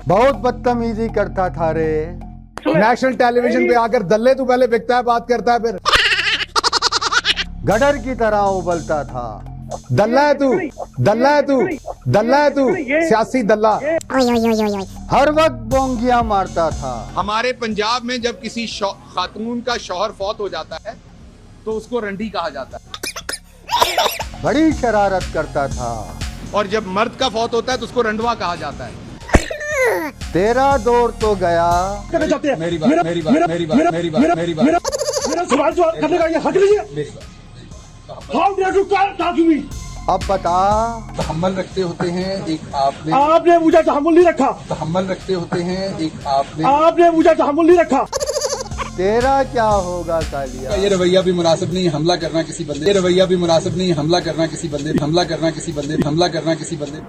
बहुत बदतमीजी करता था रे। नेशनल टेलीविजन पे आकर दल्ले तू पहले बिकता है, बात करता है फिर। गडर की तरह उबलता था। दल्ला है तू, दल्ला है तू, दल्ला है तू, सियासी दल्ला। हर वक्त बोंगिया मारता था। हमारे पंजाब में जब किसी खातून का शौहर फौत हो जाता है तो उसको रंडी कहा जाता है, बड़ी शरारत करता था। और जब मर्द का फौत होता है तो उसको रंडवा कहा जाता है। तेरा दौर तो गया। मेरी बात मेरा सवाल करने का ये हक नहीं है। How dare you talk to me. अब बता, तहम्मुल रखते होते हैं एक आपने आपने मुझे तहम्मुल नहीं रखा। तहम्मुल रखते होते हैं एक आपने आपने मुझे तहम्मुल नहीं रखा। तेरा क्या होगा कालिया। ये रवैया भी मुनासिब नहीं हमला करना किसी बंदे, ये रवैया भी मुनासिब नहीं हमला करना किसी बंदे, हमला करना किसी बंदे, हमला करना किसी बंदे।